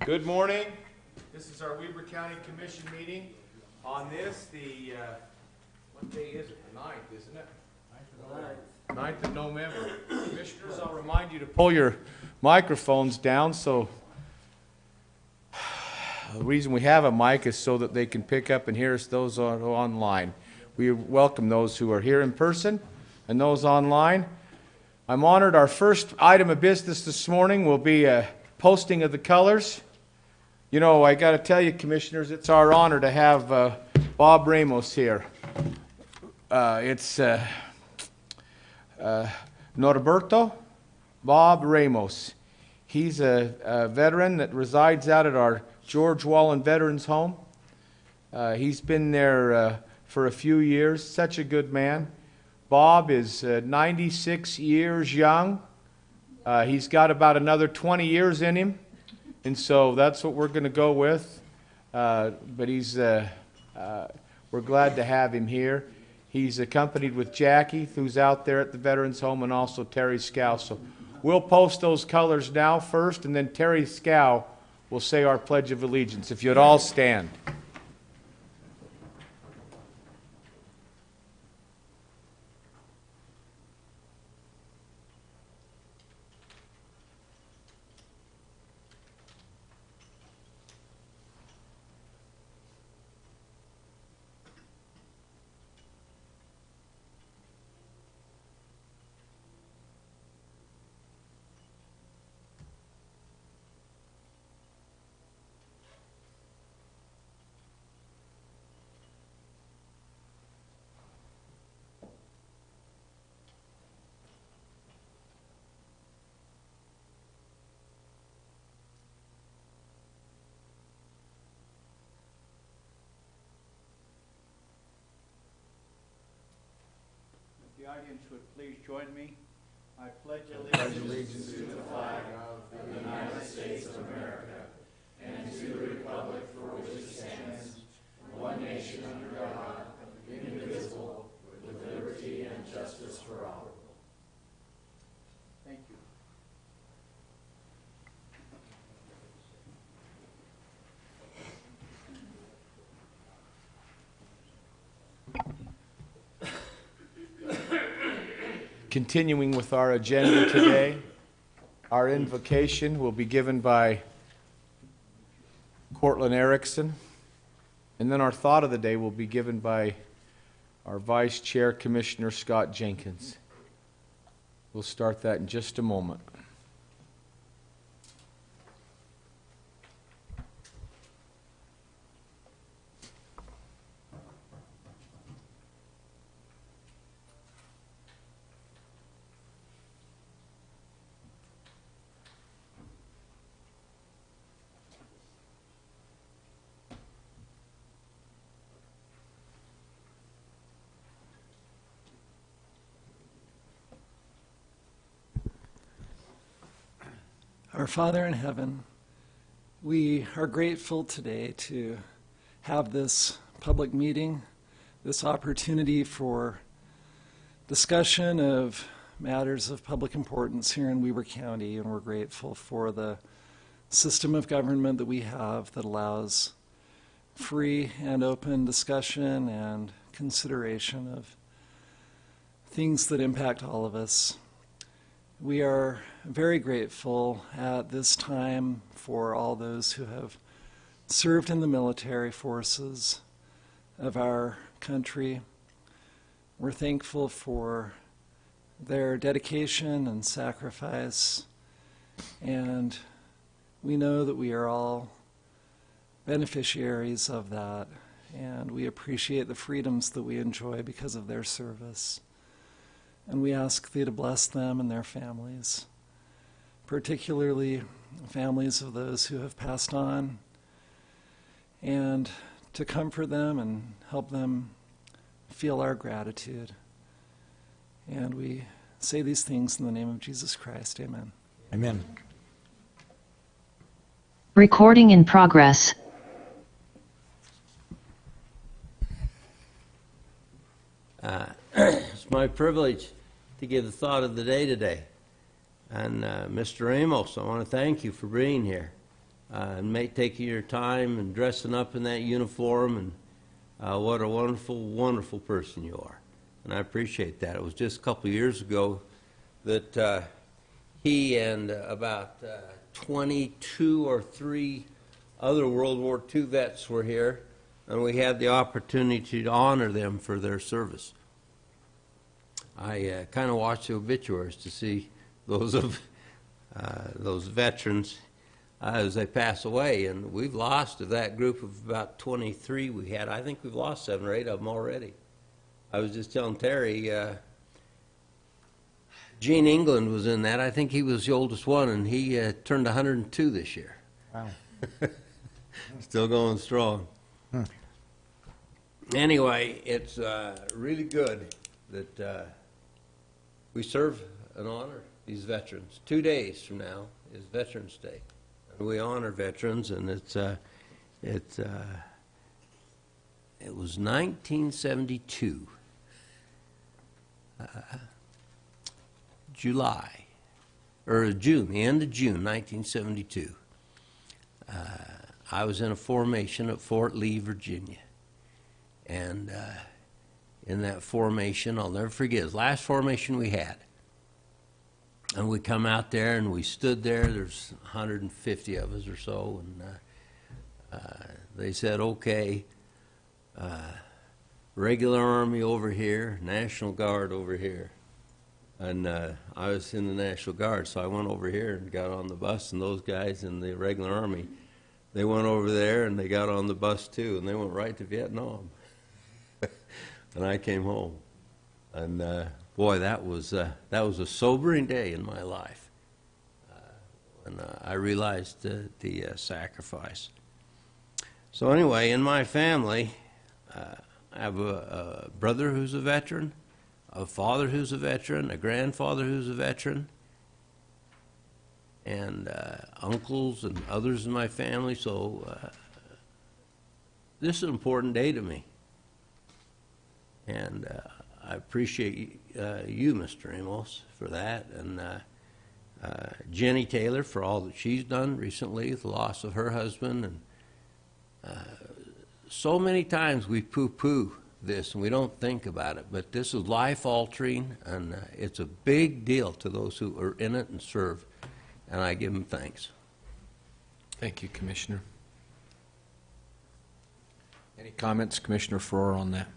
Good morning. This is our Weber County Commission meeting. On this, what day is it? The 9th, isn't it? 9th of November. Commissioners, I'll remind you to pull your microphones down. So the reason we have a mic is so that they can pick up and hear us, those online. We welcome those who are here in person and those online. I'm honored. Our first item of business this morning will be a posting of the colors. You know, I got to tell you, Commissioners, it's our honor to have Bob Ramos here. It's Norberto Bob Ramos. He's a veteran that resides out at our George Wallen Veterans Home. He's been there for a few years. Such a good man. Bob is 96 years young. He's got about another 20 years in him, and so that's what we're going to go with. But he's, we're glad to have him here. He's accompanied with Jackie, who's out there at the Veterans Home, and also Terry Scow. So we'll post those colors now first, and then Terry Scow will say our Pledge of Allegiance. If you'd all stand. The audience would please join me. I pledge allegiance to the flag of the United States of America and to the republic for which it stands, one nation under God, indivisible, with liberty and justice for all. Thank you. Continuing with our agenda today, our invocation will be given by Cortland Erickson, and then our thought of the day will be given by our Vice Chair, Commissioner Scott Jenkins. We'll start that in just a moment. Our Father in heaven, we are grateful today to have this public meeting, this opportunity for discussion of matters of public importance here in Weber County, and we're grateful for the system of government that we have that allows free and open discussion and consideration of things that impact all of us. We are very grateful at this time for all those who have served in the military forces of our country. We're thankful for their dedication and sacrifice, and we know that we are all beneficiaries of that, and we appreciate the freedoms that we enjoy because of their service. And we ask Thee to bless them and their families, particularly families of those who have passed on, and to comfort them and help them feel our gratitude. And we say these things in the name of Jesus Christ. Amen. Amen. Recording in progress. It's my privilege to give the thought of the day today. And Mr. Amos, I want to thank you for being here. and taking your time and dressing up in that uniform, and what a wonderful, wonderful person you are. And I appreciate that. It was just a couple of years ago that he and about 22 or 3 other World War II vets were here, and we had the opportunity to honor them for their service. I kind of watched the obituaries to see those veterans as they pass away, and we've lost, of that group of about 23 we had, I think we've lost 7 or 8 of them already. I was just telling Terry, Gene England was in that. I think he was the oldest one, and he turned 102 this year. Wow. Still going strong. Anyway, it's really good that we serve and honor these veterans. 2 days from now is Veterans Day, and we honor veterans. And it was 1972, July, or June, the end of June, 1972. I was in a formation at Fort Lee, Virginia. And in that formation, I'll never forget, it was the last formation we had. And we come out there and we stood there, there's 150 of us or so, and they said, okay, regular Army over here, National Guard over here. And I was in the National Guard, so I went over here and got on the bus, and those guys in the regular Army, they went over there and they got on the bus too, and they went right to Vietnam. And I came home. And boy, that was a sobering day in my life. And I realized the sacrifice. So anyway, in my family, I have a brother who's a veteran, a father who's a veteran, a grandfather who's a veteran, and uncles and others in my family. So this is an important day to me. And I appreciate you, Mr. Amos, for that, and Jenny Taylor for all that she's done recently, the loss of her husband. And so many times we poo-poo this and we don't think about it, but this is life-altering, and it's a big deal to those who are in it and serve, and I give them thanks. Thank you, Commissioner. Any comments, Commissioner Farrar, on that?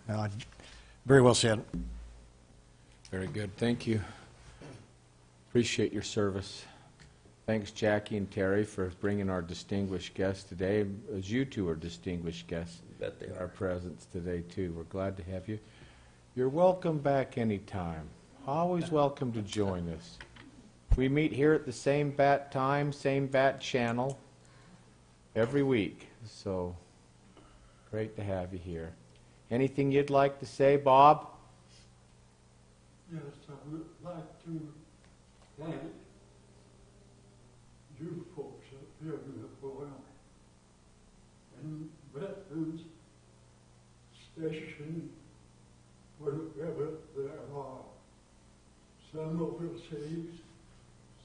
Very well said. Very good. Thank you. Appreciate your service. Thanks, Jackie and Terry, for bringing our distinguished guests today, as you two are distinguished guests. Bet they in are. our presence today, too. We're glad to have you. You're welcome back anytime. Always welcome to join us. We meet here at the same bat time, same bat channel every week. So great to have you here. Anything you'd like to say, Bob? Yes, I would like to thank you folks up here in the forum and Veterans Station, wherever there are. Some overseas,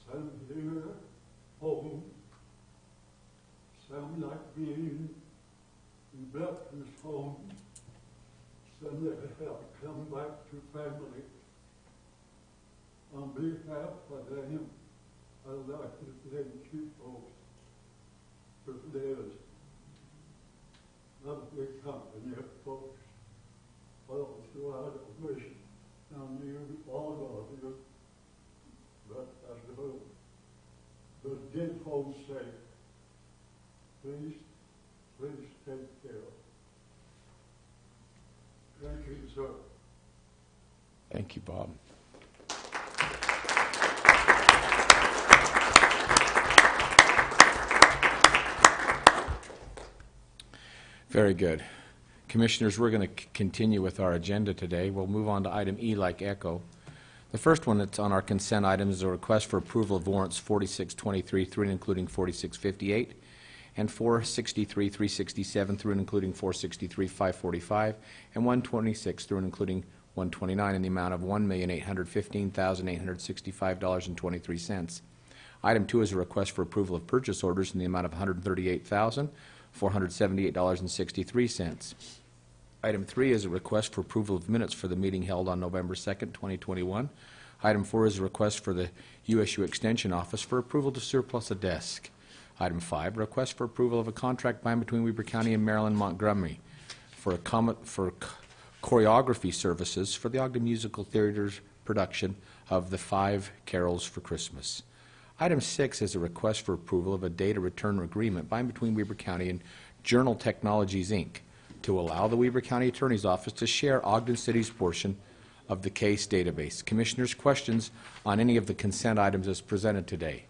some here, home. Some like being in Veterans home. Some that have come back to family. On behalf of them, I'd like to thank you folks for this lovely company of folks all throughout the mission. I knew all of you, but I know. But get home safe. Please take care. Thank you, sir. Thank you, Bob. Very good. Commissioners, we're going to continue with our agenda today. We'll move on to item E like echo. The first one that's on our consent item is a request for approval of warrants 4623 through and including 4658 and 463, 367 through and including 463, 545 and 126 through and including 129 in the amount of $1,815,865.23. Item 2 is a request for approval of purchase orders in the amount of $138,478.63. Item 3 is a request for approval of minutes for the meeting held on November 2nd, 2021. Item 4 is a request for the USU Extension Office for approval to surplus a desk. Item 5, request for approval of a contract by and between Weber County and Maryland Montgomery for choreography services for the Ogden Musical Theater's production of The Five Carols for Christmas. Item 6 is a request for approval of a data return agreement by and between Weber County and Journal Technologies, Inc. to allow the Weber County Attorney's Office to share Ogden City's portion of the case database. Commissioners, questions on any of the consent items as presented today?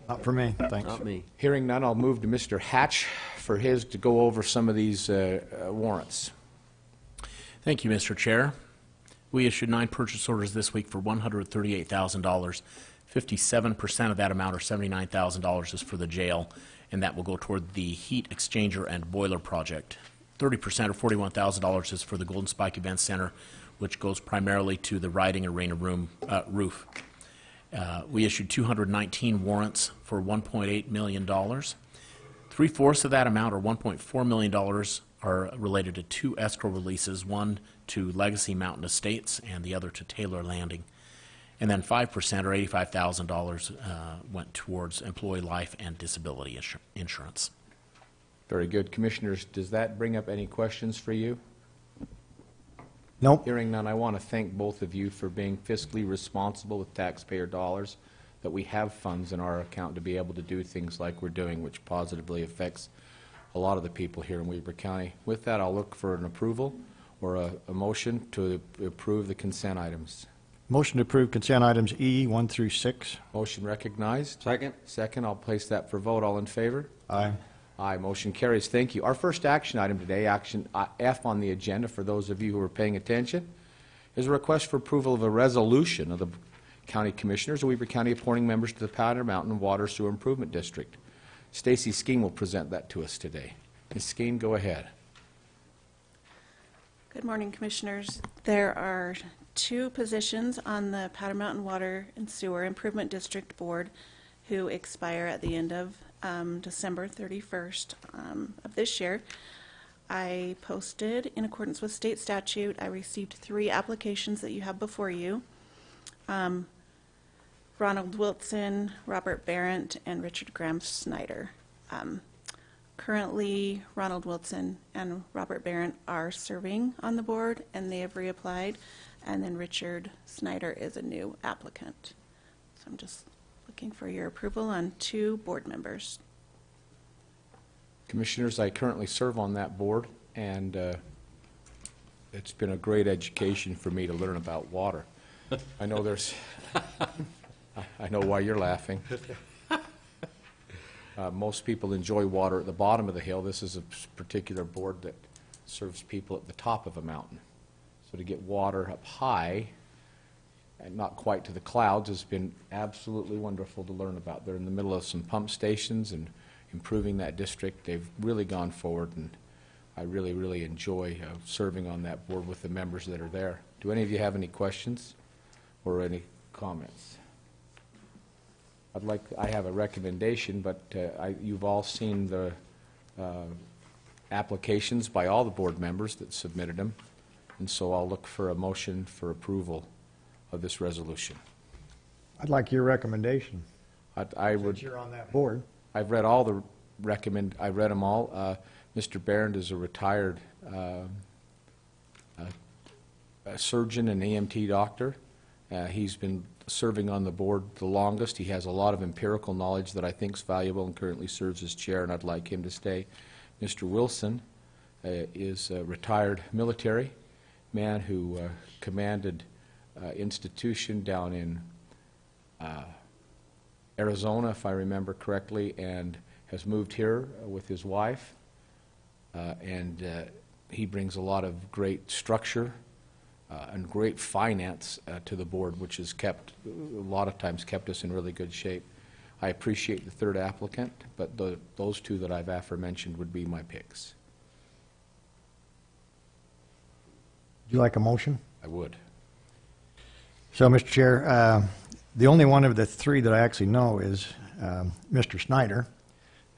Not for me, thanks. Not me. Hearing none, I'll move to Mr. Hatch for his to go over some of these warrants. Thank you, Mr. Chair. We issued 9 purchase orders this week for $138,000. 57% of that amount, or $79,000, is for the jail, and that will go toward the heat exchanger and boiler project. 30%, or $41,000, is for the Golden Spike Event Center, which goes primarily to the riding arena room roof. We issued 219 warrants for $1.8 million. 3/4 of that amount, or $1.4 million, are related to 2 escrow releases, one to Legacy Mountain Estates and the other to Taylor Landing. And then 5%, or $85,000, went towards employee life and disability insurance. Very good. Commissioners, does that bring up any questions for you? Nope. Hearing none, I want to thank both of you for being fiscally responsible with taxpayer dollars, that we have funds in our account to be able to do things like we're doing, which positively affects a lot of the people here in Weber County. With that, I'll look for an approval or a motion to approve the consent items. Motion to approve consent items E 1 through 6. Motion recognized. Second? Second, I'll place that for vote. All in favor? Aye. Aye, motion carries. Thank you. Our first action item today, action F on the agenda, for those of you who are paying attention, is a request for approval of a resolution of the County Commissioners of Weber County appointing members to the Powder Mountain Water Sewer Improvement District. Stacy Skeen will present that to us today. Ms. Skeen, go ahead. Good morning, Commissioners. There are 2 positions on the Powder Mountain Water and Sewer Improvement District Board who expire at the end of December 31st of this year. I posted, in accordance with state statute, I received 3 applications that you have before you. Ronald Wilson, Robert Barrett, and Richard Graham Snyder. Currently, Ronald Wilson and Robert Barrett are serving on the board, and they have reapplied, and then Richard Snyder is a new applicant. So I'm just looking for your approval on 2 board members. Commissioners, I currently serve on that board, and it's been a great education for me to learn about water. I know there's, I know why you're laughing. Most people enjoy water at the bottom of the hill. This is a particular board that serves people at the top of a mountain. So to get water up high and not quite to the clouds has been absolutely wonderful to learn about. They're in the middle of some pump stations and improving that district. They've really gone forward, and I really, really enjoy serving on that board with the members that are there. Do any of you have any questions or any comments? I have a recommendation, but you've all seen the applications by all the board members that submitted them, and so I'll look for a motion for approval of this resolution. I'd like your recommendation. I would. Since you're on that board. I've read all the I read them all. Mr. Barrett is a retired a surgeon and EMT doctor. He's been serving on the board the longest. He has a lot of empirical knowledge that I think is valuable and currently serves as chair, and I'd like him to stay. Mr. Wilson is a retired military man who commanded institution down in Arizona, if I remember correctly, and has moved here with his wife. And he brings a lot of great structure and great finance to the board, which has kept, a lot of times, kept us in really good shape. I appreciate the 3rd applicant, but those 2 that I've aforementioned would be my picks. Would you like a motion? I would. So, Mr. Chair, The only one of the three that I actually know is Mr. Snyder,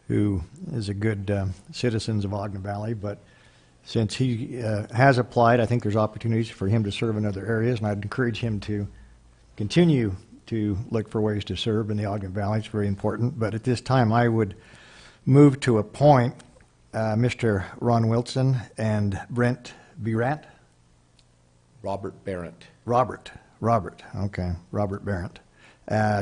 who is a good citizen of Ogden Valley, but since he has applied, I think there's opportunities for him to serve in other areas, and I'd encourage him to continue to look for ways to serve in the Ogden Valley. It's very important. But at this time, I would move to appoint Mr. Ron Wilson and Brent Birat. Robert Barrett. Robert, okay, Robert Barrett,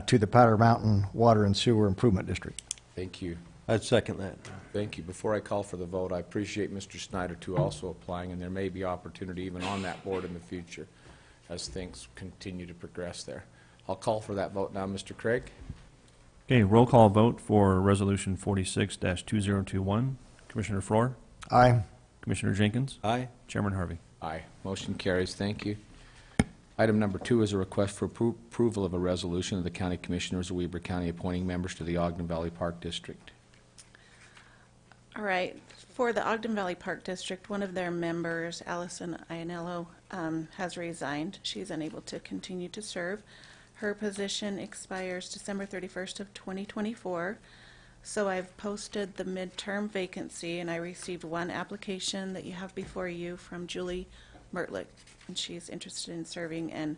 to the Powder Mountain Water and Sewer Improvement District. Thank you. I'd second that. Thank you. Before I call for the vote, I appreciate Mr. Snyder, too, also applying, and there may be opportunity even on that board in the future as things continue to progress there. I'll call for that vote now. Mr. Craig? Okay, roll call vote for Resolution 46-2021. Commissioner Floor, Aye. Commissioner Jenkins, Aye. Chairman Harvey. Aye. Motion carries. Thank you. Item number 2 is a request for approval of a resolution of the County Commissioners of Weber County appointing members to the Ogden Valley Park District. All right, for the Ogden Valley Park District, one of their members, Allison Ianello, has resigned. She's unable to continue to serve. Her position expires December 31st of 2024. So I've posted the midterm vacancy, and I received one application that you have before you from Julie Mertlick, and she's interested in serving and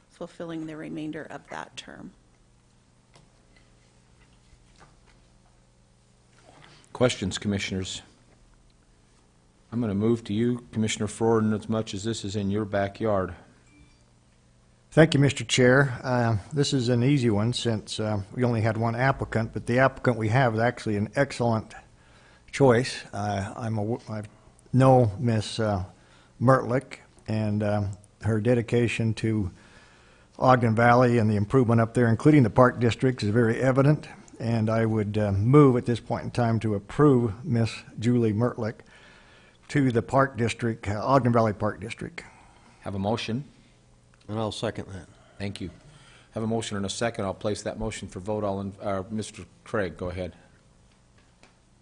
fulfilling the remainder of that term. Questions, Commissioners? I'm going to move to you, Commissioner Ford, as much as this is in your backyard. Thank you, Mr. Chair. This is an easy one since we only had one applicant, but the applicant we have is actually an excellent choice. I know Miss Mertlick, and her dedication to Ogden Valley and the improvement up there, including the Park District, is very evident. And I would move at this point in time to approve Miss Julie Mertlick to the Park District, Ogden Valley Park District. Have a motion? And I'll second that. Thank you. Have a motion and a second. I'll place that motion for vote. Mr. Craig, go ahead.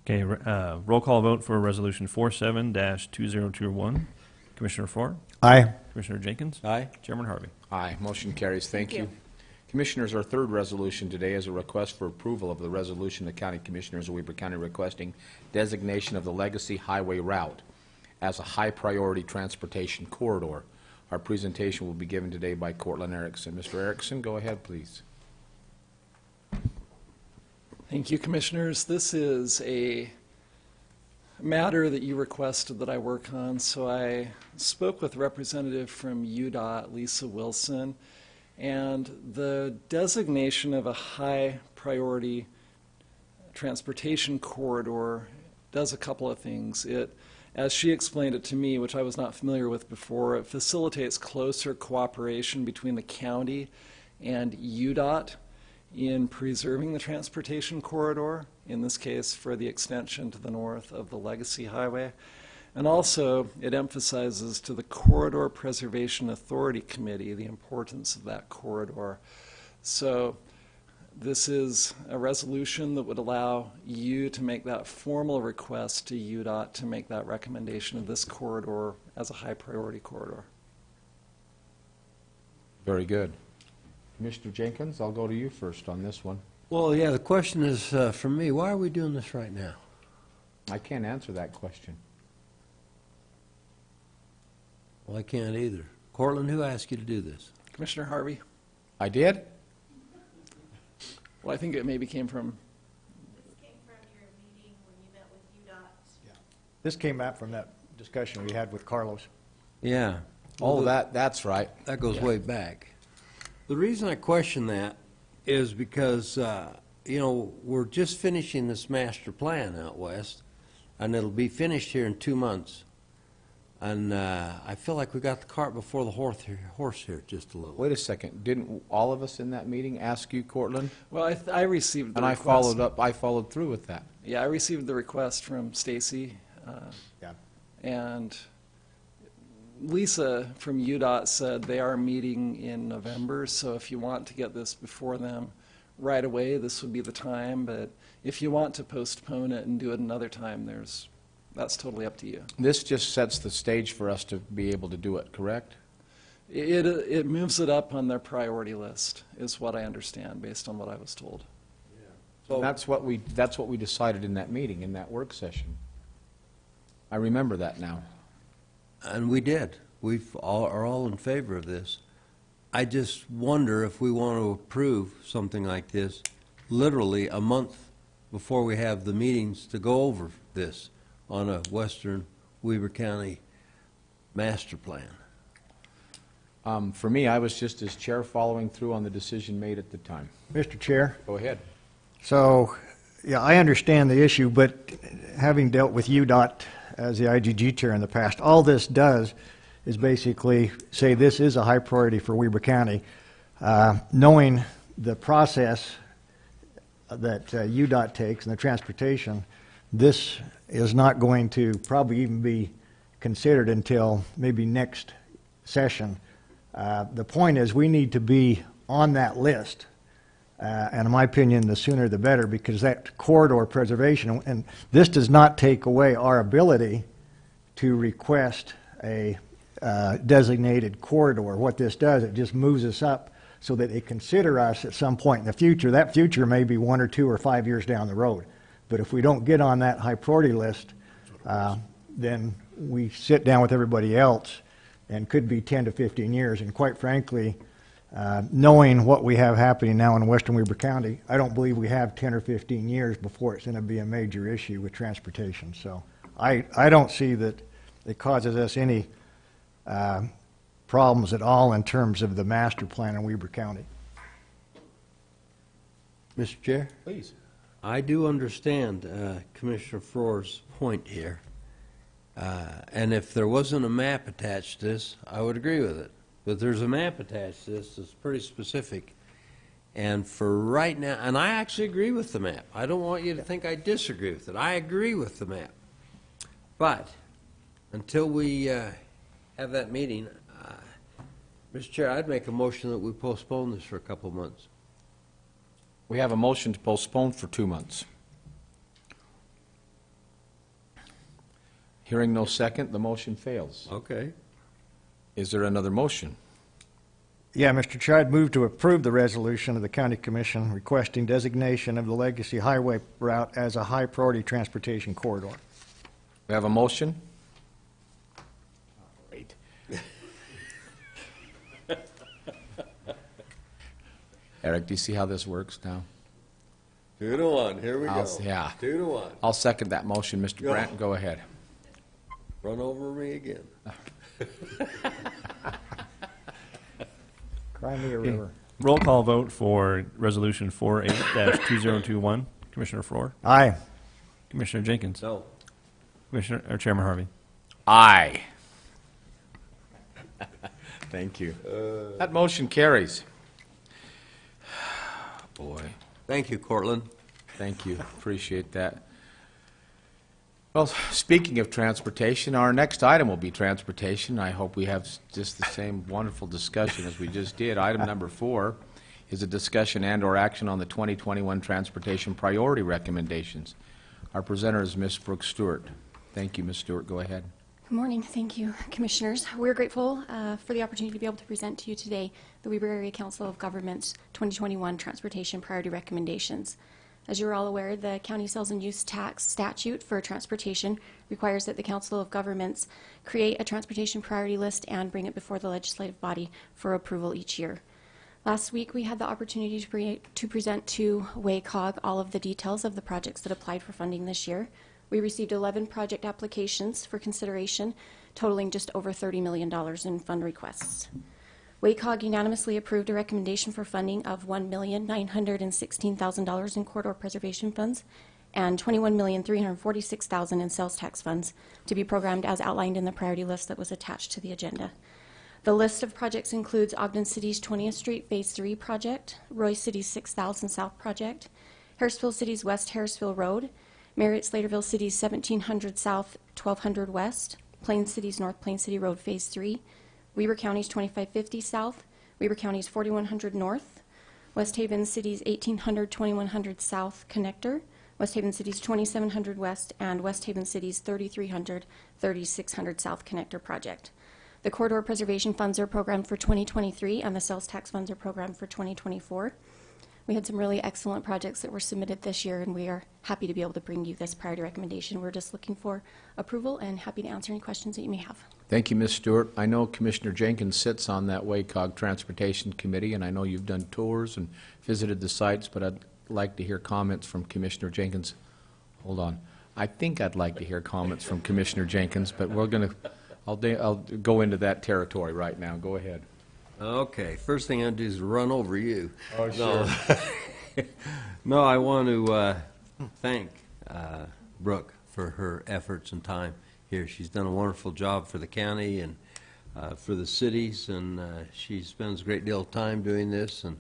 Okay, roll call vote for Resolution 47-2021. Commissioner Floor, Aye. Commissioner Jenkins, Aye. Chairman Harvey. Aye. Motion carries. Thank Thank you. Commissioners, our third resolution today is a request for approval of the resolution of the County Commissioners of Weber County requesting designation of the Legacy Highway route as a high-priority transportation corridor. Our presentation will be given today by Cortland Erickson. Mr. Erickson, go ahead, please. Thank you, Commissioners. This is a matter that you requested that I work on, so I spoke with a representative from UDOT, Lisa Wilson, and the designation of a high-priority transportation corridor does a couple of things. It, as she explained it to me, which I was not familiar with before, it facilitates closer cooperation between the county and UDOT in preserving the transportation corridor, in this case for the extension to the north of the Legacy Highway. And also, it emphasizes to the Corridor Preservation Authority Committee the importance of that corridor. So this is a resolution that would allow you to make that formal request to UDOT to make that recommendation of this corridor as a high priority corridor. Very good. Commissioner Jenkins, I'll go to you first on this one. Well, yeah, the question is from me, why are we doing this right now? I can't answer that question. Well, I can't either. Cortland, who asked you to do this? Commissioner Harvey? I did? Well, I think it maybe came from This came from your meeting when you met with UDOT. This came out from that discussion we had with Carlos. Yeah. Oh, that's right. That goes way back. The reason I question that is because, you know, we're just finishing this master plan out west, and it'll be finished here in 2 months. And I feel like we got the cart before the horse here just a little. Wait a second. Didn't all of us in that meeting ask you, Cortland? well, I received the And request. I followed through with that. Yeah, I received the request from Stacy. Yeah. And Lisa from UDOT said they are meeting in November, so if you want to get this before them right away, this would be the time. But if you want to postpone it and do it another time, that's totally up to you. This just sets the stage for us to be able to do it, correct? It moves it up on their priority list, is what I understand, based on what I was told. So- That's what we decided in that meeting, in that work session. I remember that now. And we did. Are all in favor of this. I just wonder if we want to approve something like this literally a month before we have the meetings to go over this on a Western Weber County master plan. For me, I was just as chair following through on the decision made at the time. Mr. Chair, Go ahead. so, yeah, I understand the issue, but having dealt with UDOT as the IGG chair in the past, all this does is basically say this is a high priority for Weber County. Knowing the process that UDOT takes and the transportation, this is not going to probably even be considered until maybe next session. The point is, we need to be on that list, and in my opinion, the sooner the better, because that corridor preservation, and this does not take away our ability to request a designated corridor. What this does, it just moves us up so that they consider us at some point in the future. That future may be 1 or 2 or 5 years down the road. But if we don't get on that high priority list, then we sit down with everybody else and could be 10 to 15 years. And quite frankly, knowing what we have happening now in western Weber County, I don't believe we have 10 or 15 years before it's going to be a major issue with transportation. So I don't see that it causes us any problems at all in terms of the master plan in Weber County. Mr. Chair? Please. I do understand Commissioner Frohr's point here. And if there wasn't a map attached to this, I would agree with it. But there's a map attached to this that's pretty specific. And for right now, and I actually agree with the map. I don't want you to think I disagree with it. I agree with the map. But until we have that meeting, Mr. Chair, I'd make a motion that we postpone this for a couple of months. We have a motion to postpone for 2 months. Hearing no second, the motion fails. Okay. Is there another motion? Yeah, Mr. Chair, I'd move to approve the resolution of the County Commission requesting designation of the Legacy Highway route as a high-priority transportation corridor. We have a motion? Great. Eric, do you see how this works now? 2 to 1, here we go. Yeah. 2 to 1. I'll second that motion. Mr. Go. Brandt, go ahead. Run over me again. Cry me a river. Roll call vote for Resolution 48-2021. Commissioner Frohr, Aye. Commissioner Jenkins, No. Chairman Harvey. Aye. Thank you. That motion carries. Boy, Thank you, Cortland. thank you. Appreciate that. Well, speaking of transportation, our next item will be transportation. I hope we have just the same wonderful discussion as we just did. Item number 4 is a discussion and/or action on the 2021 transportation priority recommendations. Our presenter is Ms. Brooke Stewart. Thank you, Ms. Stewart. Go ahead. Good morning. Thank you, Commissioners. We're grateful for the opportunity to be able to present to you today the Weber Area Council of Governments 2021 Transportation Priority Recommendations. As you're all aware, the County Sales and Use Tax statute for transportation requires that the Council of Governments create a transportation priority list and bring it before the legislative body for approval each year. Last week, we had the opportunity to present to WACOG all of the details of the projects that applied for funding this year. We received 11 project applications for consideration, totaling just over $30 million in fund requests. WACOG unanimously approved a recommendation for funding of $1,916,000 in corridor preservation funds and $21,346,000 in sales tax funds to be programmed as outlined in the priority list that was attached to the agenda. The list of projects includes Ogden City's 20th Street Phase 3 project, Roy City's 6000 South project, Harrisville City's West Harrisville Road, Marriott Slaterville City's 1700 South, 1200 West, Plain City's North Plain City Road Phase 3, Weber County's 2550 South, Weber County's 4100 North, West Haven City's 1800, 2100 South Connector, West Haven City's 2700 West, and West Haven City's 3300, 3600 South Connector project. The corridor preservation funds are programmed for 2023, and the sales tax funds are programmed for 2024. We had some really excellent projects that were submitted this year, and we are happy to be able to bring you this priority recommendation. We're just looking for approval and happy to answer any questions that you may have. Thank you, Ms. Stewart. I know Commissioner Jenkins sits on that WACOG Transportation Committee, and I know you've done tours and visited the sites, but I'd like to hear comments from Commissioner Jenkins. Hold on. I think I'd like to hear comments from Commissioner Jenkins, but we're going to, I'll go into that territory right now. Go ahead. Okay, first thing I'll do is run over you. Oh, sure. No, I want to thank Brooke for her efforts and time here. She's done a wonderful job for the county and for the cities, and she spends a great deal of time doing this, and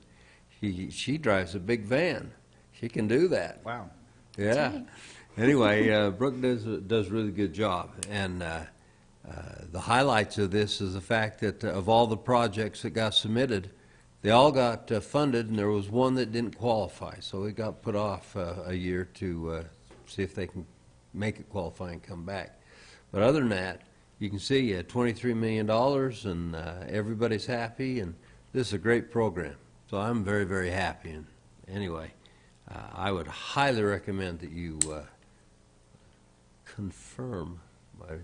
she drives a big van. She can do that. Wow. Yeah. right. Anyway, Brooke does a really good job, and the highlights of this is the fact that of all the projects that got submitted, they all got funded, and there was one that didn't qualify, so it got put off a year to see if they can make it qualify and come back. But other than that, you can see $23 million, and everybody's happy, and this is a great program. So I'm very, very happy. And anyway, I would highly recommend that you confirm my. I'm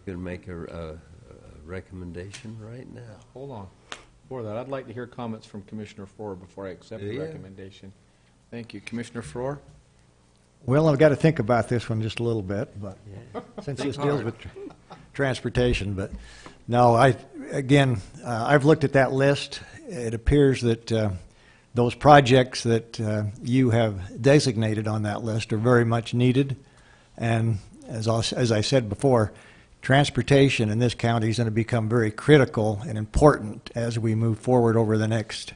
going to make a recommendation right now. Hold on. Before that, I'd like to hear comments from Commissioner Faure before I accept the Yeah. recommendation. Thank you. Commissioner Faure? Well, I've got to think about this one just a little bit, but since Think this deals hard. with transportation, but no, I've looked at that list. It appears that those projects that you have designated on that list are very much needed. And as I said before, transportation in this county is going to become very critical and important as we move forward over the next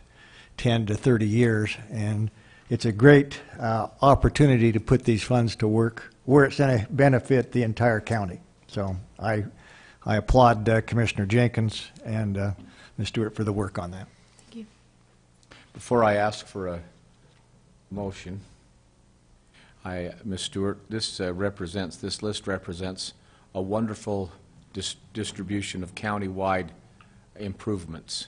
10 to 30 years. And it's a great opportunity to put these funds to work where it's going to benefit the entire county. So I applaud Commissioner Jenkins and Ms. Stewart for the work on that. Thank you. Before I ask for a motion, Ms. Stewart, this list represents a wonderful distribution of county-wide improvements,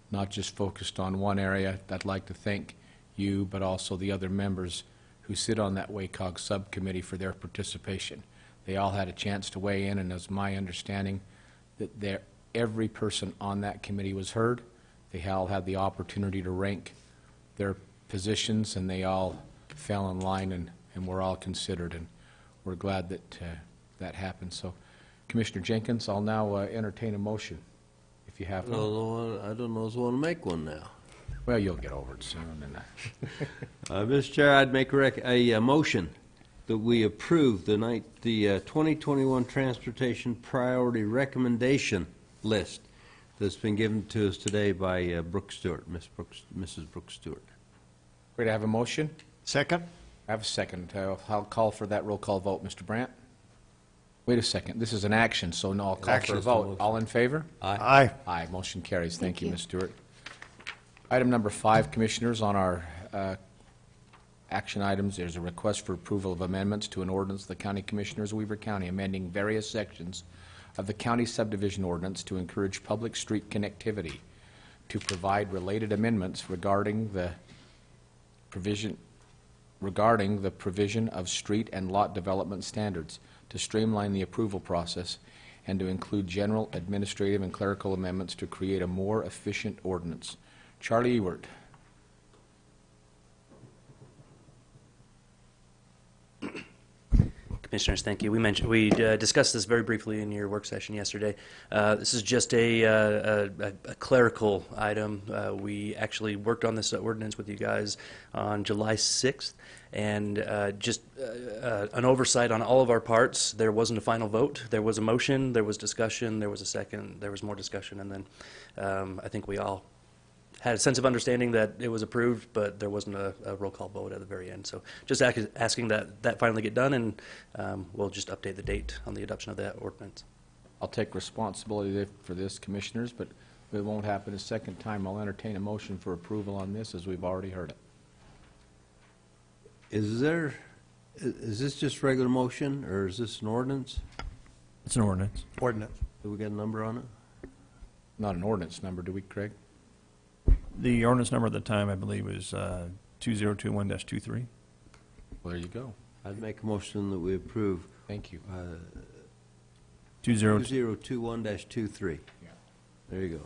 not just focused on one area. I'd like to thank you, but also the other members who sit on that WACOG subcommittee for their participation. They all had a chance to weigh in, and it's my understanding that every person on that committee was heard. They all had the opportunity to rank their positions, and they all fell in line and were all considered, and we're glad that that happened. So, Commissioner Jenkins, I'll now entertain a motion, if you have one. I don't know if I want to make one now. Well, you'll get over it soon. And, Mr. Chair, I'd make a motion that we approve the 2021 Transportation Priority Recommendation List that's been given to us today by Brooke Stewart, Mrs. Brooke Stewart. Ready to have a motion? Second? I have a second. I'll call for that roll call vote. Mr. Brandt? Wait a second. This is an action, so no, I'll call Action for a is the vote. motion. All in favor? Aye. Aye. Motion carries. Thank you, you. Ms. Stewart. Item number 5, Commissioners, on our action items, there's a request for approval of amendments to an ordinance of the County Commissioners of Weaver County amending various sections of the county subdivision ordinance to encourage public street connectivity, to provide related amendments regarding the provision of street and lot development standards, to streamline the approval process, and to include general administrative and clerical amendments to create a more efficient ordinance. Charlie Ewert. Commissioners, thank you. We discussed this very briefly in your work session yesterday. This is just a clerical item. We actually worked on this ordinance with you guys on July 6th, and just an oversight on all of our parts. There wasn't a final vote. There was a motion, there was discussion, there was a second, there was more discussion, and then I think we all had a sense of understanding that it was approved, but there wasn't a roll call vote at the very end. So just asking that finally get done, and we'll just update the date on the adoption of that ordinance. I'll take responsibility for this, Commissioners, but it won't happen a second time. I'll entertain a motion for approval on this, as we've already heard it. Is this just regular motion, or is this an ordinance? It's an ordinance. Ordinance. Do we got a number on it? Not an ordinance number, do we, Craig? The ordinance number at the time, I believe, was 2021-23. Well, there you go. I'd make a motion that we approve Thank you. 2021-23. Yeah. There you go.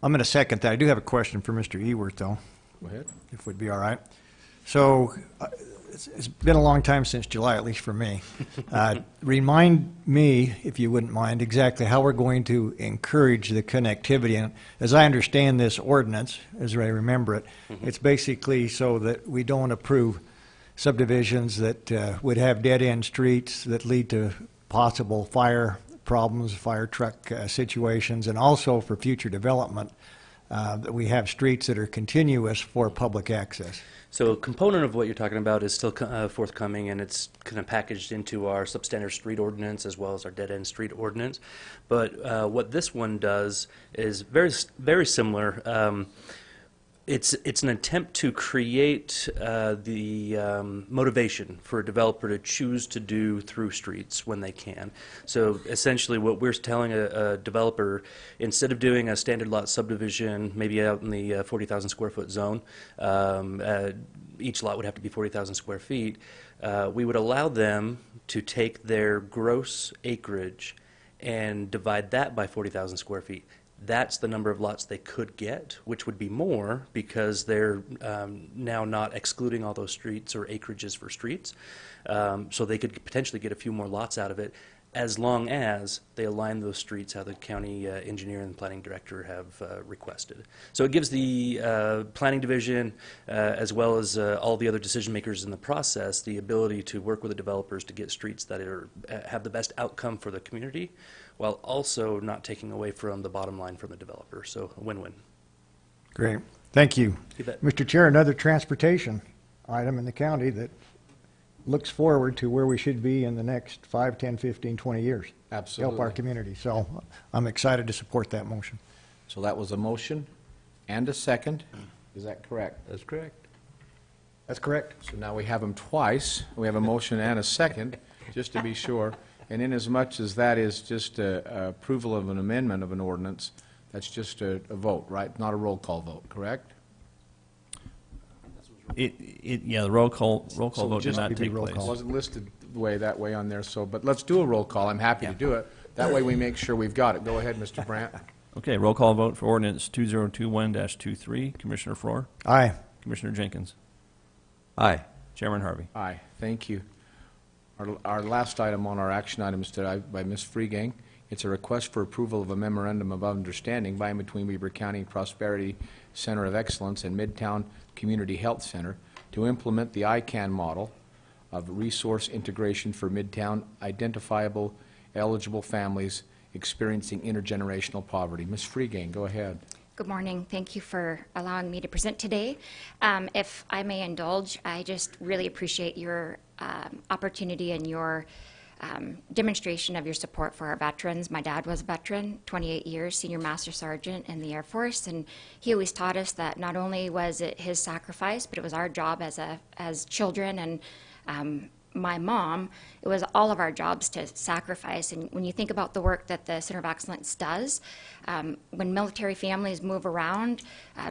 I'm going to second that. I do have a question for Mr. Ewert, though, Go ahead. if would be all right. So it's been a long time since July, at least for me. Remind me, if you wouldn't mind, exactly how we're going to encourage the connectivity. And as I understand this ordinance, as I remember it, it's basically so that we don't approve subdivisions that would have dead-end streets that lead to possible fire problems, fire truck situations, and also for future development, that we have streets that are continuous for public access. So a component of what you're talking about is still forthcoming, and it's kind of packaged into our substandard street ordinance as well as our dead-end street ordinance. But what this one does is very similar. It's an attempt to create the motivation for a developer to choose to do through streets when they can. So essentially what we're telling a developer, instead of doing a standard lot subdivision, maybe out in the 40,000 square foot zone, each lot would have to be 40,000 square feet, we would allow them to take their gross acreage and divide that by 40,000 square feet. That's the number of lots they could get, which would be more because they're now not excluding all those streets or acreages for streets. So they could potentially get a few more lots out of it as long as they align those streets how the county engineer and planning director have requested. So it gives the planning division as well as all the other decision makers in the process the ability to work with the developers to get streets that are, have the best outcome for the community, while also not taking away from the bottom line from the developer. So a win-win. Great. Thank you. You bet. Mr. Chair, another transportation item in the county that looks forward to where we should be in the next 5, 10, 15, 20 years. Absolutely. Help our community. So I'm excited to support that motion. So that was a motion and a second. Is that correct? That's correct. That's correct. So now we have them twice. We have a motion and a second, just to be sure. And inasmuch as that is just a approval of an amendment of an ordinance, that's just a vote, right? Not a roll call vote, correct? Yeah, the roll call So vote did just not be take roll place. call. Wasn't listed that way on there, so, but let's do a roll call. I'm happy to do it. That way we make sure we've got it. Go ahead, Mr. Brandt. Okay, roll call vote for ordinance 2021-23. Commissioner Floor, Aye. Commissioner Jenkins, Aye. Chairman Harvey. Aye, thank you. Our last item on our action items today by Ms. Freegang, it's a request for approval of a memorandum of understanding by and between Weber County Prosperity Center of Excellence and Midtown Community Health Center to implement the ICANN model of resource integration for Midtown identifiable eligible families experiencing intergenerational poverty. Ms. Freegang, go ahead. Good morning. Thank you for allowing me to present today. If I may indulge, I just really appreciate your opportunity and your demonstration of your support for our veterans. My dad was a veteran, 28 years, senior master sergeant in the Air Force, and he always taught us that not only was it his sacrifice, but it was our job as children and my mom, it was all of our jobs to sacrifice. And when you think about the work that the Center of Excellence does, when military families move around,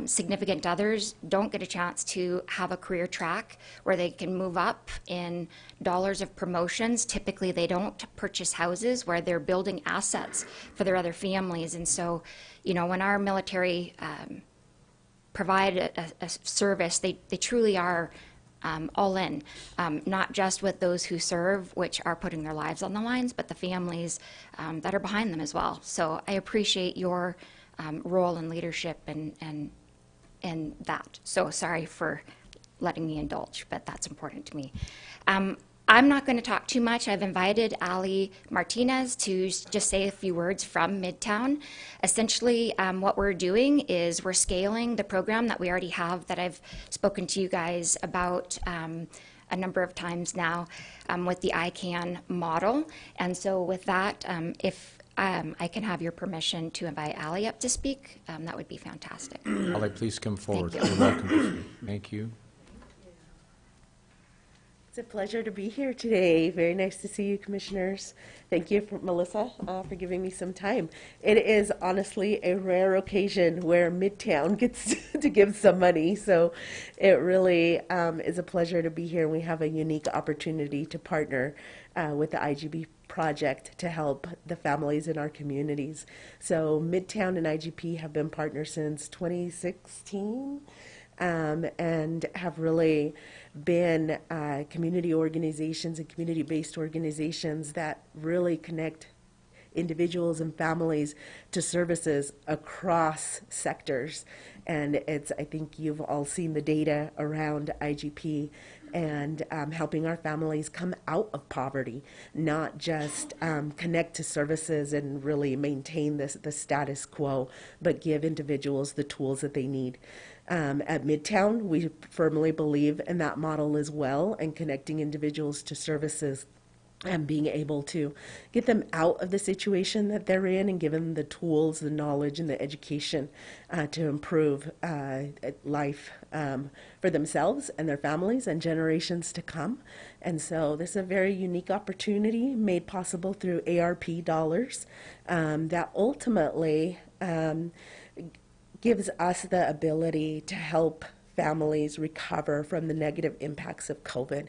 significant others don't get a chance to have a career track where they can move up in dollars of promotions. Typically, they don't purchase houses where they're building assets for their other families. And so, you know, when our military provide a service, they truly are all in, not just with those who serve, which are putting their lives on the lines, but the families that are behind them as well. So I appreciate your role and leadership and that. So sorry for letting me indulge, but that's important to me. I'm not going to talk too much. I've invited Ali Martinez to just say a few words from Midtown. Essentially, what we're doing is we're scaling the program that we already have that I've spoken to you guys about a number of times now with the ICANN model. And so with that, if I can have your permission to invite Ali up to speak, that would be fantastic. Ali, please come forward. Thank you. You're welcome to speak. Thank you. It's a pleasure to be here today. Very nice to see you, commissioners. Thank you, Melissa, for giving me some time. It is honestly a rare occasion where Midtown gets to give some money, so it really is a pleasure to be here. We have a unique opportunity to partner with the IGB project to help the families in our communities. So Midtown and IGP have been partners since 2016. And have really been community organizations and community-based organizations that really connect individuals and families to services across sectors. And I think you've all seen the data around IGP and helping our families come out of poverty, not just connect to services and really maintain the status quo, but give individuals the tools that they need. At Midtown, we firmly believe in that model as well, and connecting individuals to services and being able to get them out of the situation that they're in and give them the tools, the knowledge, and the education to improve life for themselves and their families and generations to come. And so this is a very unique opportunity made possible through ARP dollars that ultimately gives us the ability to help families recover from the negative impacts of COVID.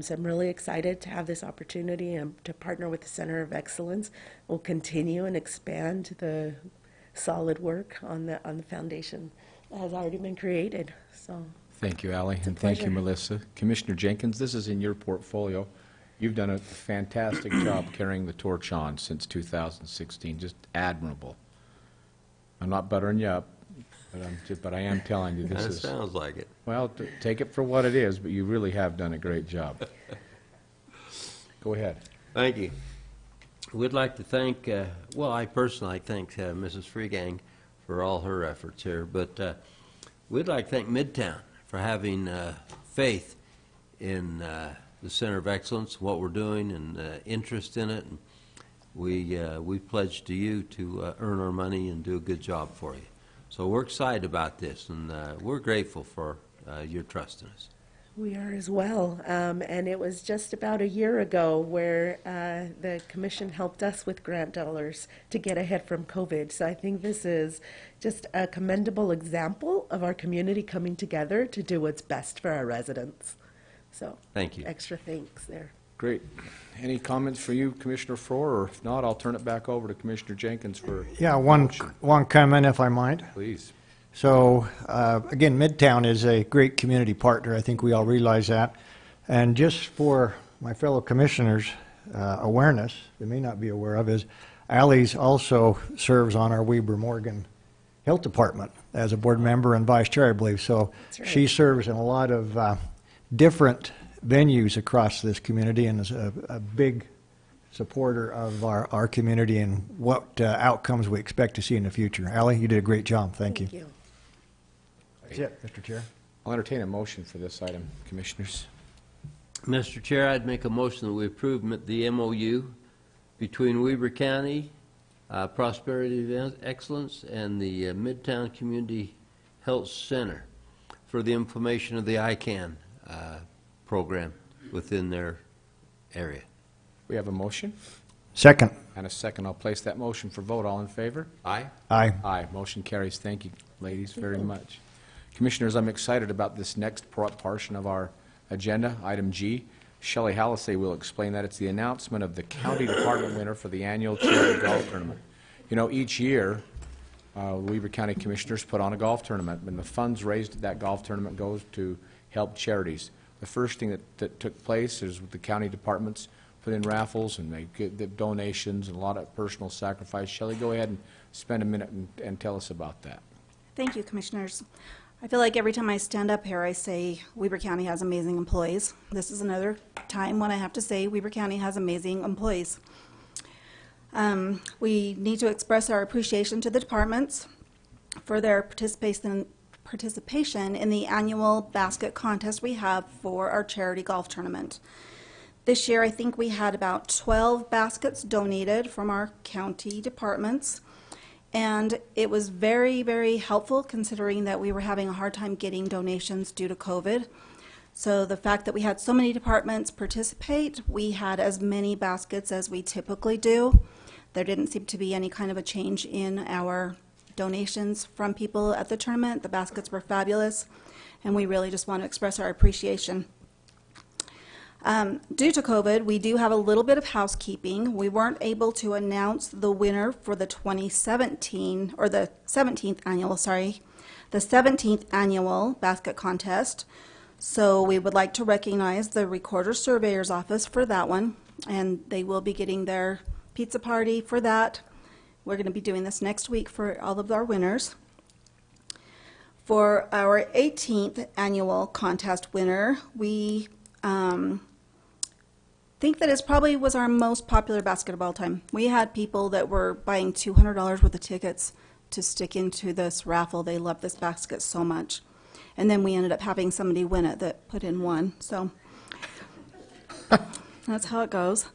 So I'm really excited to have this opportunity and to partner with the Center of Excellence. We'll continue and expand the solid work on the foundation that has already been created. So Thank you, Ally, and pleasure. thank you, Melissa. Commissioner Jenkins, this is in your portfolio. You've done a fantastic job carrying the torch on since 2016, just admirable. I'm not buttering you up, but I am telling you this That is... sounds like it. Well, take it for what it is, but you really have done a great job. Go ahead. Thank you. We'd like to thank, well, I personally thank Mrs. Freegang for all her efforts here, but we'd like to thank Midtown for having faith in the Center of Excellence, what we're doing, and interest in it. And we pledge to you to earn our money and do a good job for you. So we're excited about this, and we're grateful for your trust in us. we are as well. And it was just about a year ago where the commission helped us with grant dollars to get ahead from COVID. So I think this is just a commendable example of our community coming together to do what's best for our residents. So Thank you. extra thanks there. Great. Any comments for you, Commissioner Frohr, or if not, I'll turn it back over to Commissioner Jenkins for... Yeah, one comment, if I might. Please. So, again, Midtown is a great community partner. I think we all realize that. And just for my fellow commissioners' awareness, they may not be aware of, is Ally's also serves on our Weber Morgan Health Department as a board member and vice chair, I believe. So right. she serves in a lot of different venues across this community and is a big supporter of our community and what outcomes we expect to see in the future. Ally, you did a great job. Thank you. That's it, Mr. Chair. I'll entertain a motion for this item, Commissioners. Mr. Chair, I'd make a motion that we approve the MOU between Weber County Prosperity Excellence and the Midtown Community Health Center for the implementation of the ICANN program within their area. We have a motion Second. and a second. I'll place that motion for vote. All in favor? Aye. Aye. Aye. Motion carries. Thank you, ladies, very much. Commissioners, I'm excited about this next portion of our agenda, item G. Shelley Hallisey will explain that. It's the announcement of the county department winner for the annual charity golf tournament. You know, each year, Weber County Commissioners put on a golf tournament, and the funds raised at that golf tournament goes to help charities. The first thing that took place is the county departments put in raffles, and they get the donations and a lot of personal sacrifice. Shelley, go ahead and spend a minute and tell us about that. Thank you, Commissioners. I feel like every time I stand up here, I say Weber County has amazing employees. This is another time when I have to say Weber County has amazing employees. We need to express our appreciation to the departments for their participation in the annual basket contest we have for our charity golf tournament. This year, I think we had about 12 baskets donated from our county departments. And it was very, very helpful considering that we were having a hard time getting donations due to COVID. So the fact that we had so many departments participate, we had as many baskets as we typically do. There didn't seem to be any kind of a change in our donations from people at the tournament. The baskets were fabulous, and we really just want to express our appreciation. Due to COVID, we do have a little bit of housekeeping. We weren't able to announce the winner for the 2017, or the 17th annual, sorry, the 17th annual basket contest. So we would like to recognize the Recorder Surveyor's Office for that one, and they will be getting their pizza party for that. We're going to be doing this next week for all of our winners. For our 18th annual contest winner, we think that it probably was our most popular basket of all time. We had people that were buying $200 worth of tickets to stick into this raffle. They loved this basket so much. And then we ended up having somebody win it that put in one. So that's how it goes.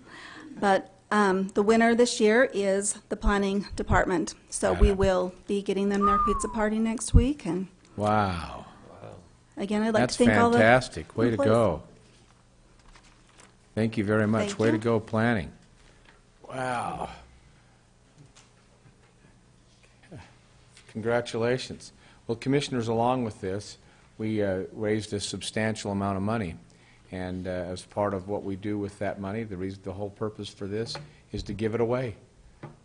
But the winner this year is the planning department. So we will be getting them their pizza party next week. And Wow. again, I'd like That's to thank all the fantastic. Way to employees. go. Thank you very much. Thank Way you. to go planning. Wow. Congratulations. Well, commissioners, along with this, we raised a substantial amount of money. And as part of what we do with that money, the whole purpose for this is to give it away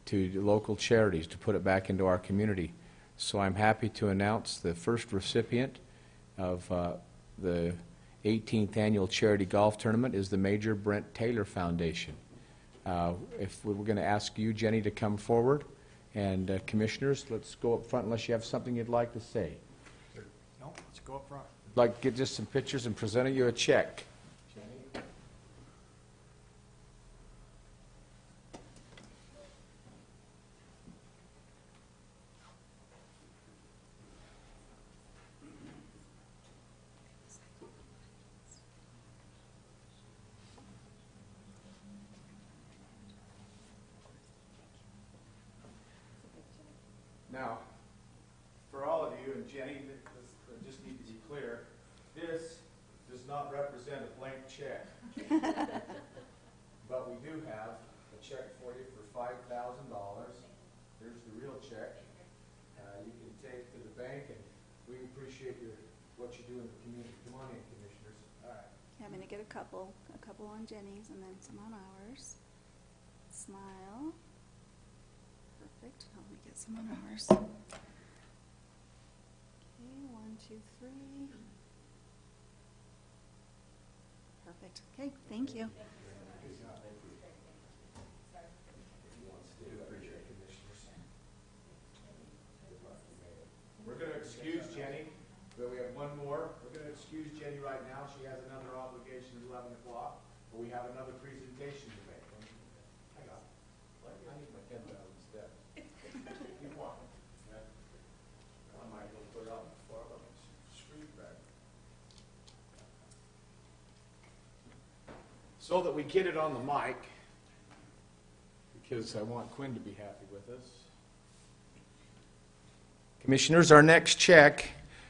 to local charities, to put it back into our community. So I'm happy to announce the first recipient of the 18th Annual Charity Golf Tournament is the Major Brent Taylor Foundation. If we were going to ask you, Jenny, to come forward, and commissioners, let's go up front unless you have something you'd like to say. No, let's go up front. I'd like to get just some pictures and present you a check. Now, for all of you, and Jenny, I just need to be clear, this does not represent a blank check. But we do have a check for you for $5,000. Here's the real check. You can take to the bank, and we appreciate what you do in the community. Come on in, commissioners. All right. I'm going to get a couple on Jenny's and then some on ours. Smile. Perfect. Let me get some on ours. Okay, 1, 2, 3. Perfect. Okay, thank you. We're going to excuse Jenny, but we have one more. We're going to excuse Jenny right now. She has another obligation at 11 o'clock, but we have another presentation to make. Hang on. I need my 10,000 steps. Keep walking. I might go put it out before I let my screen back. So that we get it on the mic, because I want Quinn to be happy with us. Commissioners, our next check,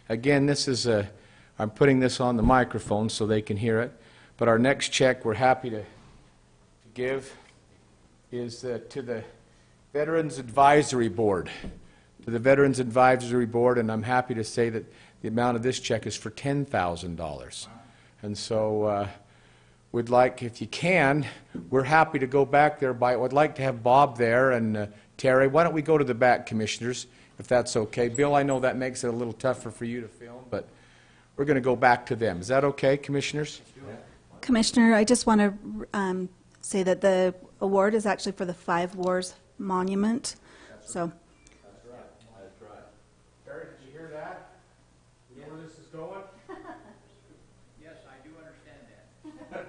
again, this is I'm putting this on the microphone so they can hear it, but our next check we're happy to give is to the Veterans Advisory Board. To the Veterans Advisory Board, and I'm happy to say that the amount of this check is for $10,000. And so we'd like, if you can, we're happy to go back there. Would like to have Bob there and Terry. Why don't we go to the back, commissioners, if that's okay. Bill, I know that makes it a little tougher for you to film, but we're going to go back to them. Is that okay, commissioners? Commissioner, I just want to say that the award is actually for the 5 Wars Monument. So. That's right. That's right. Terry, did you hear that? You know where this is going? Yes, I do understand that.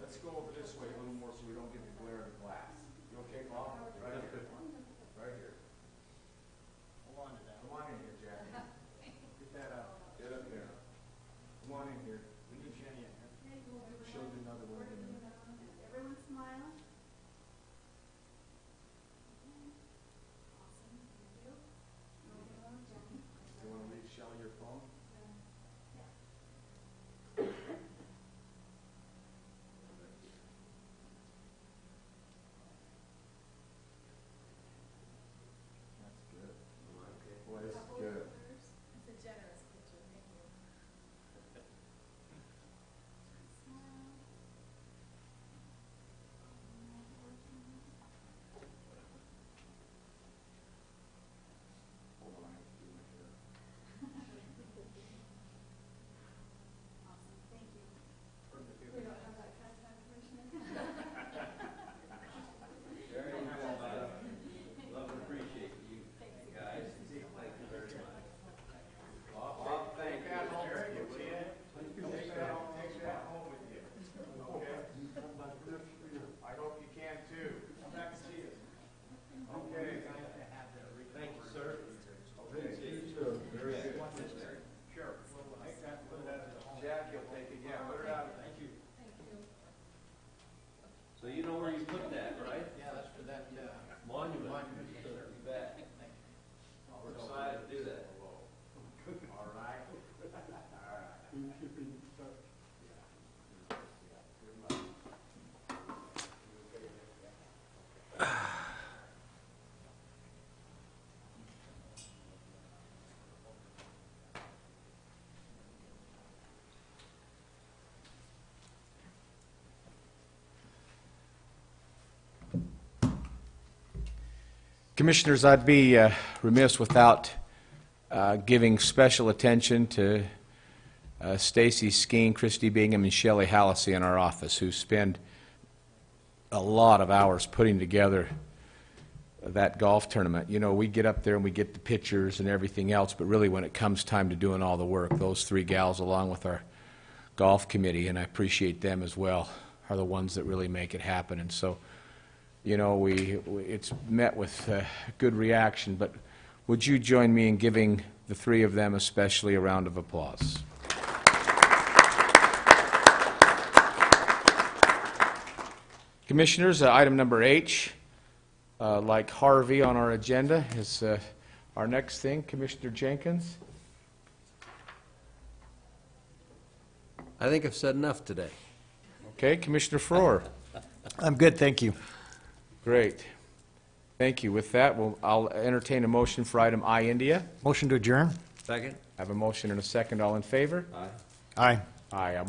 Let's go one in here. We need Jenny in here. She'll do another one. Everyone smile. You want to leave Shelley your phone? That's good. Boy, this is good. It's a generous picture, thank you. Hold on, I have to do my hair. Awesome, thank you. We don't have that kind of time, Commissioner. Very cool, love and appreciate you guys. Thank you very much. Bob, thank you. Take that home with you, will you? Take that home with you. Okay? I hope you can too. Come back and see us. Okay. Thank you, sir. Okay, you too. Very good. Sure. Take that, put it out of the home. Jackie will take it, yeah, put it out. Thank you. So you know where you put that, right? Yeah, that's for that, Monument. monument, yes, sir. You bet. We're excited to do that. All right. Commissioners, I'd be remiss without giving special attention to Stacy Skeen, Christy Bingham, and Shelley Hallisey in our office, who spend a lot of hours putting together that golf tournament. You know, we get up there and we get the pictures and everything else, but really when it comes time to doing all the work, those three gals, along with our golf committee, and I appreciate them as well, are the ones that really make it happen. And so, you know, it's met with good reaction, but would you join me in giving the three of them especially a round of applause? Commissioners, item number H, like Harvey on our agenda, is our next thing. Commissioner Jenkins? I think I've said enough today. Okay, Commissioner Farrar? I'm good, thank you. Great. Thank you. With that, I'll entertain a motion for item I, India. Motion to adjourn? Second? I have a motion and a second. All in favor? Aye. Aye. Aye. A motion